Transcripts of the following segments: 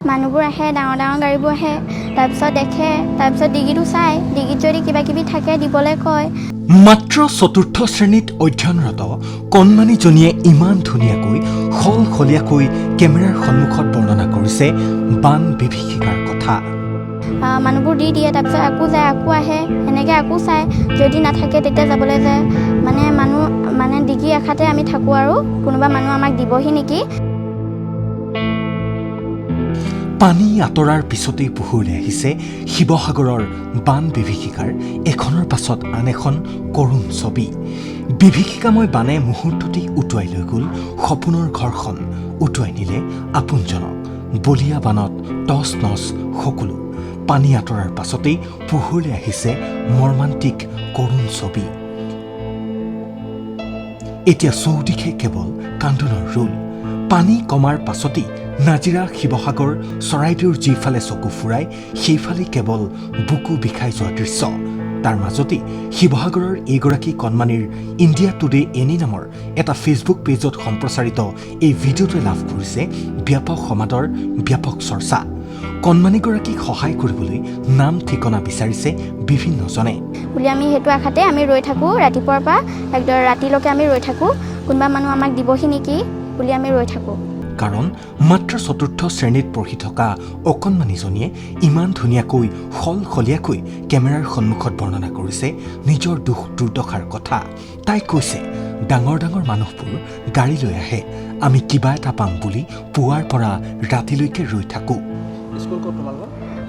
মানুহবোৰ আহে, ডাঙৰ ডাঙৰ গাড়ীবোৰ আহে, তাৰপিছত দেখে, তাৰপিছত ডিগিটো চাই, ডিগিত যদি কিবা কিবি থাকে দিবলৈ কয়। মাত্ৰ ৪ৰ্থ শ্ৰেণীত অধ্যয়নৰত কণমানিজনীয়ে ইমান ধুনীয়াকৈ সলসলীয়াকৈ কেমেৰাৰ সন্মুখত বৰ্ণনা কৰিছে বান বিভীষিকাৰ কথা। মানুহবোৰ দি দিয়ে, তাৰপিছত আকৌ যায়, আকৌ আহে, এনেকৈ আকৌ চায়, যদি নাথাকে তেতিয়া যাবলৈ যায়। মানুহ ডিগি আশাতে আমি থাকোঁ আৰু কোনোবা মানুহ আমাক দিবহি নেকি। পানী আঁতৰাৰ পিছতেই পোহৰলৈ আহিছে শিৱসাগৰৰ বান বিভীষিকাৰ এখনৰ পাছত আন এখন কৰুণ ছবি। বিভীষিকাময় বানে মুহূৰ্ততেই উটুৱাই লৈ গ'ল সপোনৰ ঘৰখন, উটুৱাই নিলে আপোনজনক। বলীয়া বানত টচ নচ সকলো। পানী আঁতৰাৰ পাছতেই পোহৰলৈ আহিছে মৰ্মান্তিক কৰুণ ছবি। এতিয়া চৌদিশে কেৱল কান্দোনৰ ৰোল। পানী কমাৰ পাছতেই নাজিৰা, শিৱসাগৰ, চৰাইদেউৰ যিফালে চকু ফুৰাই সেইফালে কেৱল বুকু বিষাই যোৱা দৃশ্য। তাৰ মাজতেই শিৱসাগৰৰ এইগৰাকী কণমানিৰ ইণ্ডিয়া টুডে এনি নামৰ এটা ফেচবুক পেজত সম্প্ৰচাৰিত এই ভিডিঅ'টোৱে লাভ কৰিছে ব্যাপক সমাদৰ, ব্যাপক চৰ্চা। কণমানিগৰাকীক সহায় কৰিবলৈ নাম ঠিকনা বিচাৰিছে বিভিন্নজনে। বুলি আমি সেইটো আশাতে আমি ৰৈ থাকোঁ, ৰাতিপুৱাৰ পৰা একদম ৰাতিলৈকে আমি ৰৈ থাকোঁ, কোনোবা মানুহ আমাক দিবহি নেকি বুলি আমি ৰৈ থাকোঁ। কাৰণ মাত্ৰ ৪ৰ্থ শ্ৰেণীত পঢ়ি থকা অকণমানিজনীয়ে ইমান ধুনীয়াকৈ সলসলীয়াকৈ কেমেৰাৰ সন্মুখত বৰ্ণনা কৰিছে নিজৰ দুখ দুৰ্দশাৰ কথা। তাই কৈছে, ডাঙৰ ডাঙৰ মানুহবোৰ গাড়ী লৈ আহে, আমি কিবা এটা পাম বুলি পুৱাৰ পৰা ৰাতিলৈকে ৰৈ থাকোঁ।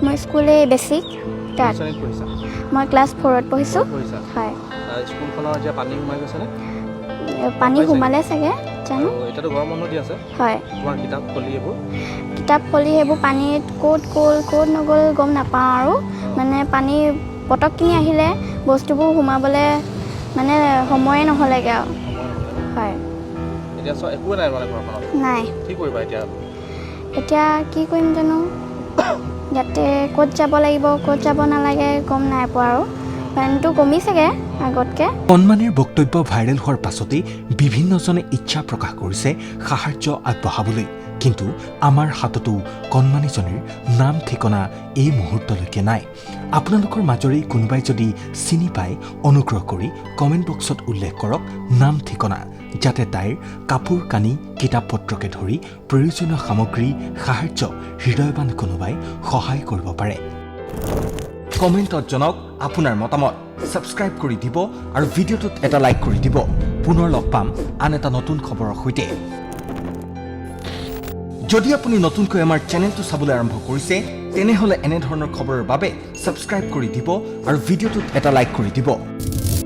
মই স্কুল বেছিক তাত মই ক্লাছ 4ত পঢ়িছোঁ। হয়, পানী সোমালে চাগে জানো। হয়, কিতাপ ফলি সেইবোৰ পানীত ক'ত গ'ল ক'ত নগ'ল গম নাপাওঁ আৰু পানী পটকখিনি আহিলে বস্তুবোৰ সোমাবলৈ সময়ে নহ'লেগৈ আৰু। হয়, নাই এতিয়া কি কৰিম জানো, ইয়াতে ক'ত যাব লাগিব ক'ত যাব নালাগে গম নাই পোৱা আৰু। পানীটো কমিছেগৈ আগতকৈ। কণমানিৰ বক্তব্য ভাইৰেল হোৱাৰ পাছতেই বিভিন্নজনে ইচ্ছা প্ৰকাশ কৰিছে সাহায্য আগবঢ়াবলৈ। কিন্তু আমাৰ হাততো কণমানিজনীৰ নাম ঠিকনা এই মুহূৰ্তলৈকে নাই। আপোনালোকৰ মাজৰে কোনোবাই যদি চিনি পায় অনুগ্ৰহ কৰি কমেণ্ট বক্সত উল্লেখ কৰক নাম ঠিকনা, যাতে তাইৰ কাপোৰ কানি কিতাপ পত্ৰকে ধৰি প্ৰয়োজনীয় সামগ্ৰী সাহায্য হৃদয়বান কোনোবাই সহায় কৰিব পাৰে। কমেণ্টত জনাওক আপোনাৰ মতামত, ছাবস্ক্ৰাইব কৰি দিব আৰু ভিডিঅ'টোত এটা লাইক কৰি দিব। পুনৰ লগ পাম আন এটা নতুন খবৰৰ সৈতে। যদি আপুনি নতুনকৈ আমাৰ চেনেলটো চাবলৈ আৰম্ভ কৰিছে তেনেহ'লে এনেধৰণৰ খবৰৰ বাবে ছাবস্ক্ৰাইব কৰি দিব আৰু ভিডিঅ'টোত এটা লাইক কৰি দিব।